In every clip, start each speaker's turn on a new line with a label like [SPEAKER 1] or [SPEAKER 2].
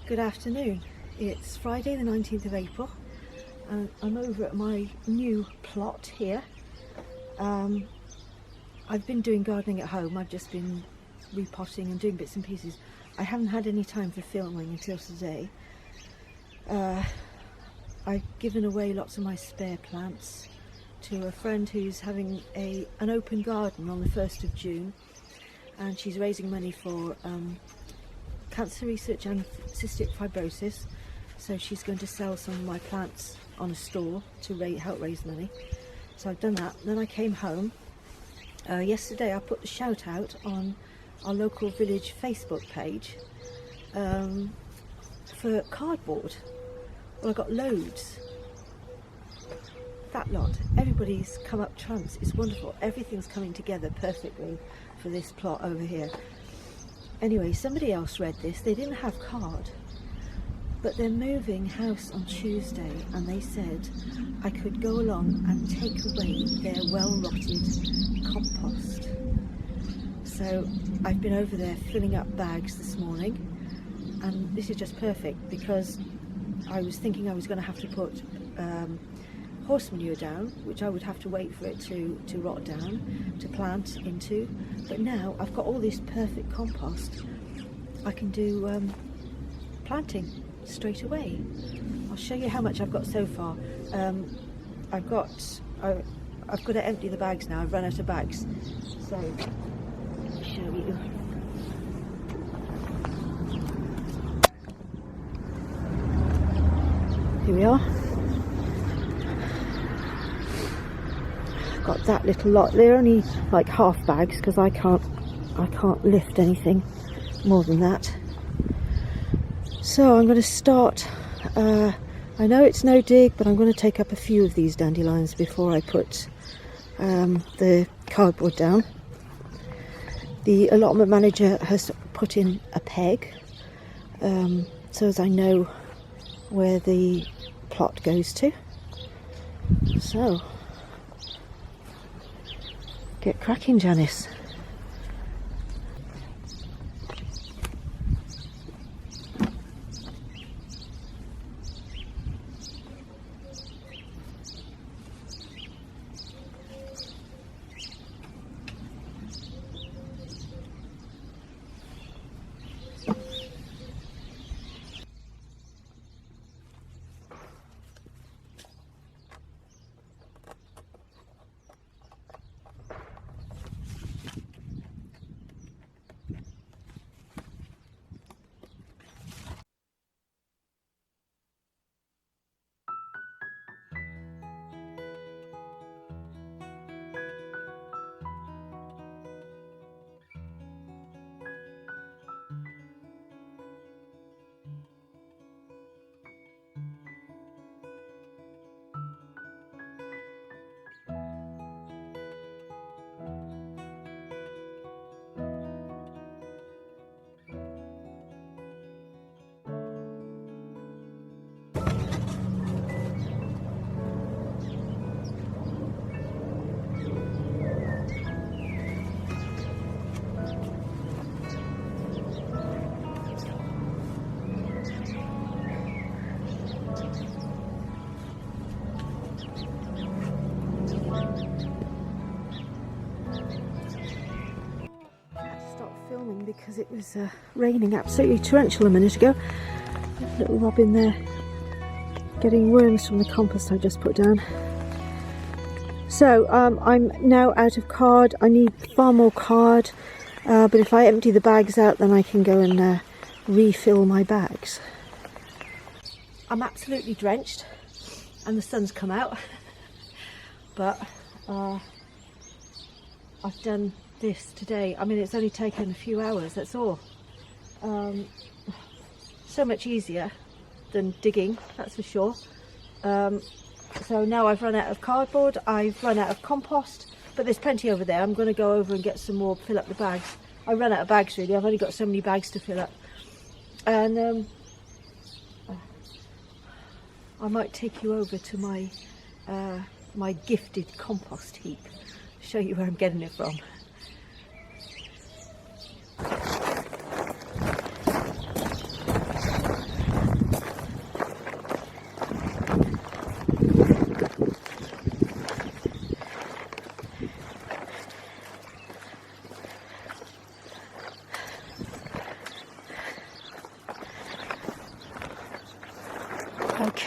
[SPEAKER 1] Good afternoon. It's Friday the 19th of April and I'm over at my new plot here. I've been doing gardening at home. I've just been repotting and doing bits and pieces. I haven't had any time for filming until today. I've given away lots of my spare plants to a friend who's having an open garden on the 1st of June, and she's raising money for cancer research and cystic fibrosis, so she's going to sell some of my plants on a stall to help raise money. So I've done that. Then I came home. Yesterday I put the shout out on our local village Facebook page for cardboard. Well, I got loads. That lot. Everybody's come up trumps. It's wonderful. Everything's coming together perfectly for this plot over here. Anyway, somebody else read this. They didn't have card, but they're moving house on Tuesday, and they said I could go along and take away their well-rotted compost. So I've been over there filling up bags this morning, and this is just perfect because I was thinking I was going to have to put horse manure down, which I would have to wait for it to rot down to plant into, but now I've got all this perfect compost. I can do planting straight away. I'll show you how much I've got so far. I've got to empty the bags now. I've run out of bags, so I'll show you. Here we are. Got that little lot. They're only like half bags because I can't lift anything more than that. So I'm going to start. I know it's no dig, but I'm going to take up a few of these dandelions before I put the cardboard down. The allotment manager has put in a peg, so as I know where the plot goes to. So get cracking, Janice. Filming because it was raining absolutely torrential a minute ago. Little Robin there getting worms from the compost I just put down. So I'm now out of card. I need far more card, but if I empty the bags out, then I can go and refill my bags. I'm absolutely drenched and the sun's come out, but I've done this today. I mean, it's only taken a few hours, that's all. So much easier than digging, that's for sure. So now I've run out of cardboard, I've run out of compost, but there's plenty over there. I'm going to go over and get some more, fill up the bags. I ran out of bags really. I've only got so many bags to fill up, and I might take you over to my my gifted compost heap, show you where I'm getting it from.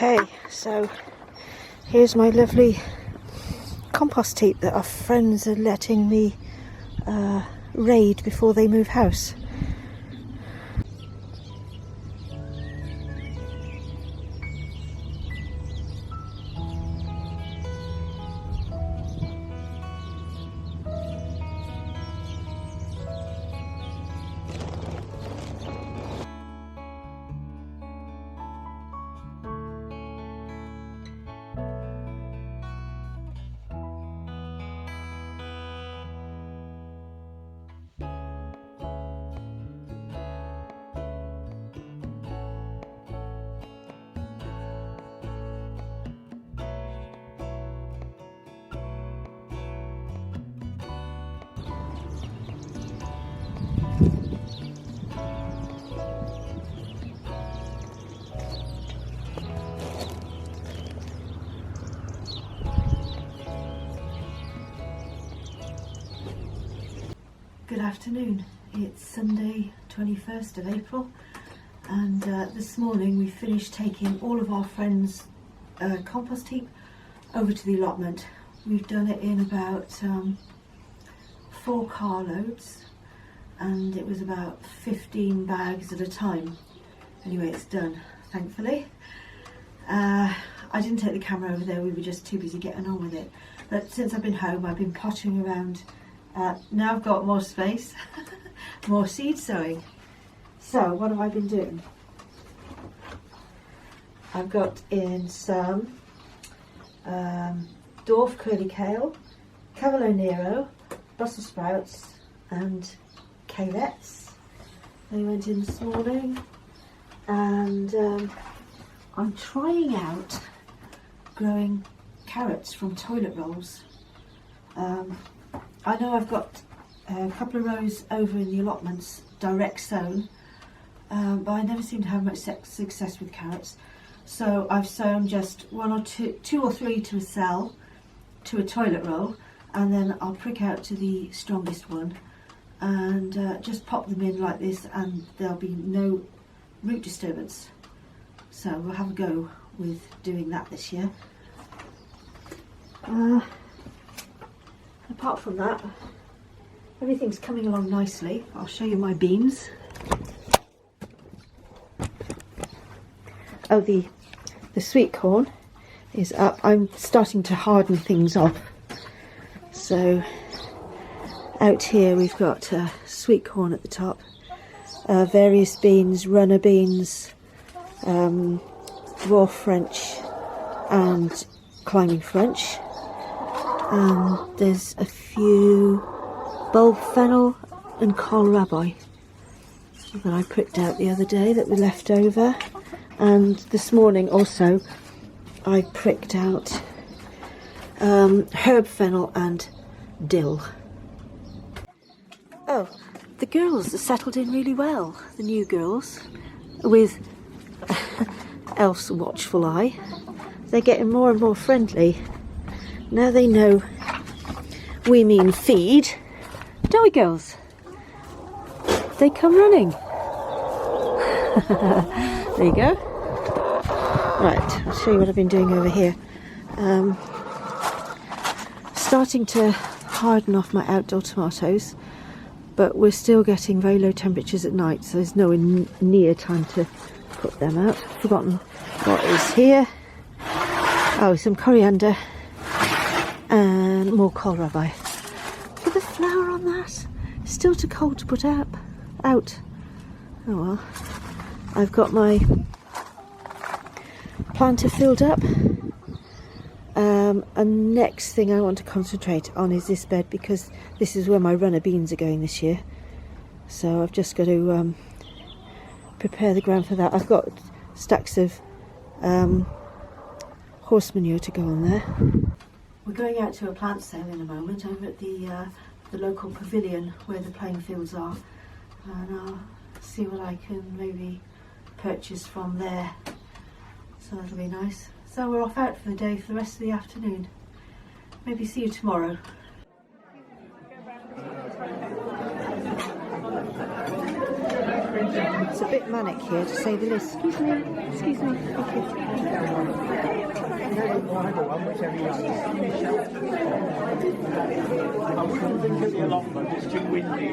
[SPEAKER 1] Okay, so here's my lovely compost heap that our friends are letting me raid before they move house. Good afternoon. It's Sunday 21st of April, and this morning we finished taking all of our friends' compost heap over to the allotment. We've done it in about 4 carloads, and it was about 15 bags at a time. Anyway, it's done, thankfully. I didn't take the camera over there, we were just too busy getting on with it. But since I've been home, I've been pottering around. Now I've got more space, more seed sowing. So what have I been doing? I've got in some dwarf curly kale, cavolo nero, Brussels sprouts and cavettes. They went in this morning, and I'm trying out growing carrots from toilet rolls. I know I've got a couple of rows over in the allotments direct sown, but I never seem to have much success with carrots. So I've sown just 1 or 2 or 3 to a cell, to a toilet roll, and then I'll prick out to the strongest one and just pop them in like this, and there'll be no root disturbance. So we'll have a go with doing that this year. Apart from that, everything's coming along nicely. I'll show you my beans. Oh, the sweet corn is up. I'm starting to harden things off. So out here we've got sweet corn at the top, various beans, runner beans, dwarf French and climbing French. There's a few bulb fennel and kohlrabi that I pricked out the other day that were left over, and this morning also I pricked out herb fennel and dill. Oh, the girls are settled in really well, the new girls, with Elf's watchful eye. They're getting more and more friendly. Now they know we mean feed, don't we, girls? They come running. There you go. Right, I'll show you what I've been doing over here. Starting to harden off my outdoor tomatoes, but we're still getting very low temperatures at night, so there's nowhere near time to put them out. I've forgotten what is here. Oh, some coriander and more kohlrabi. Look at the flower on that. It's still too cold to put out. Oh well. I've got my planter filled up. And next thing I want to concentrate on is this bed, because this is where my runner beans are going this year. So I've just got to prepare the ground for that. I've got stacks of horse manure to go on there. We're going out to a plant sale in a moment over at the local pavilion where the playing fields are, and I'll see what I can maybe purchase from there. So that'll be nice. So we're off out for the day for the rest of the afternoon. Maybe see you tomorrow. It's a bit manic here, to say the least. Excuse me. Excuse me. Thank you.
[SPEAKER 2] I wouldn't think of the allotment, it's too windy.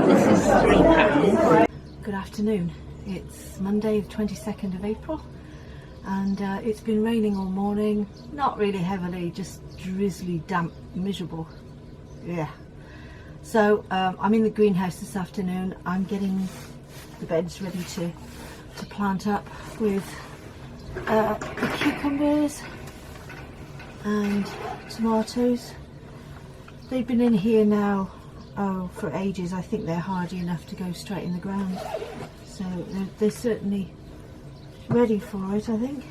[SPEAKER 3] This is £3.
[SPEAKER 1] Good afternoon. It's Monday, the 22nd of April, and it's been raining all morning. Not really heavily, just drizzly, damp, miserable. Yeah. So I'm in the greenhouse this afternoon. I'm getting the beds ready to plant up with the cucumbers and tomatoes. They've been in here now for ages. I think they're hardy enough to go straight in the ground, so they're certainly ready for it, I think.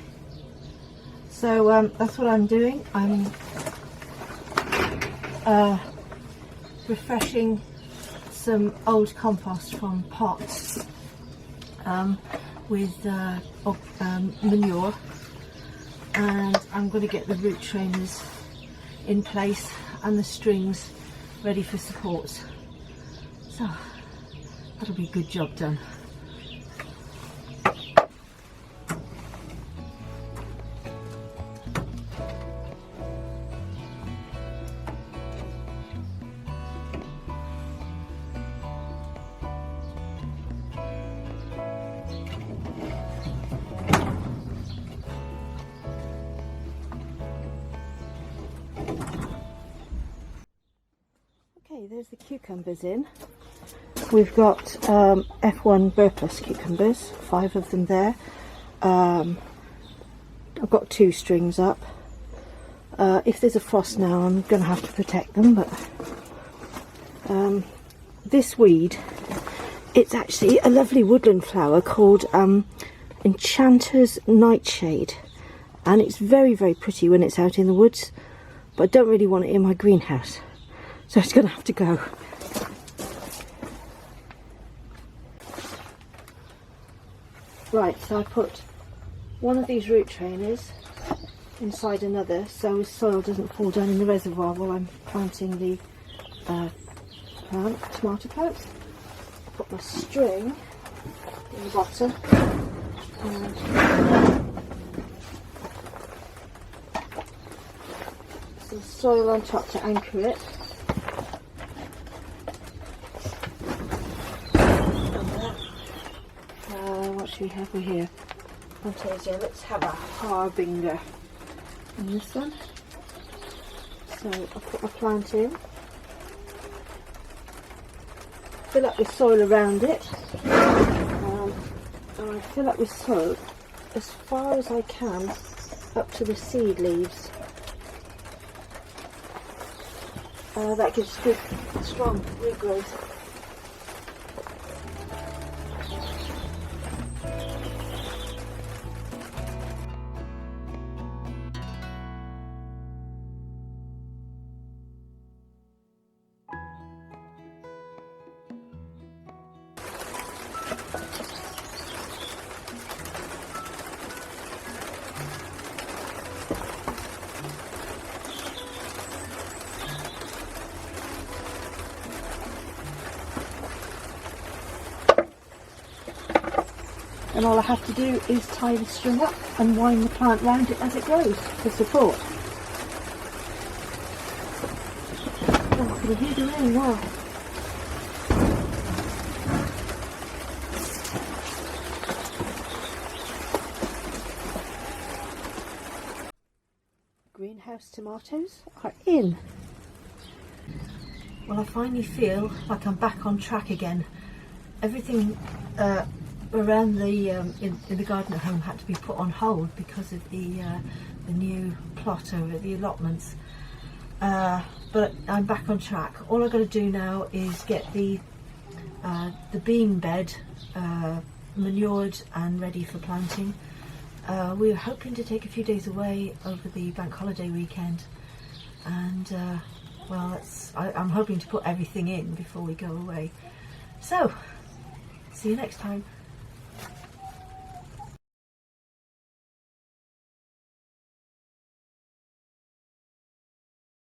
[SPEAKER 1] So that's what I'm doing. I'm refreshing some old compost from pots with manure, and I'm going to get the root trainers in place and the strings ready for supports. So that'll be a good job done. Okay, there's the cucumbers in. We've got F1 Burplus cucumbers, 5 of them there. I've got 2 strings up. If there's a frost now, I'm going to have to protect them, but this weed, it's actually a lovely woodland flower called Enchanter's Nightshade, and it's very, very pretty when it's out in the woods, but I don't really want it in my greenhouse. So it's going to have to go. Right, so I put one of these root trainers inside another so soil doesn't fall down in the reservoir while I'm planting the tomato plants. Put my string in the bottom and some soil on top to anchor it. What should we have here? Fantasia. Let's have a harbinger in this one. So I'll put my plant in, fill up with soil around it, and I fill up with soil as far as I can up to the seed leaves. That gives good, strong root growth. And all I have to do is tie the string up and wind the plant round it as it grows for support. Oh, I can hear the rain now. Greenhouse tomatoes are in. Well, I finally feel like I'm back on track again. Everything around the in the garden at home had to be put on hold because of the new plot over the allotments, but I'm back on track. All I've got to do now is get the bean bed manured and ready for planting, We're hoping to take a few days away over the bank holiday weekend, and well, I'm hoping to put everything in before we go away. So, see you next time.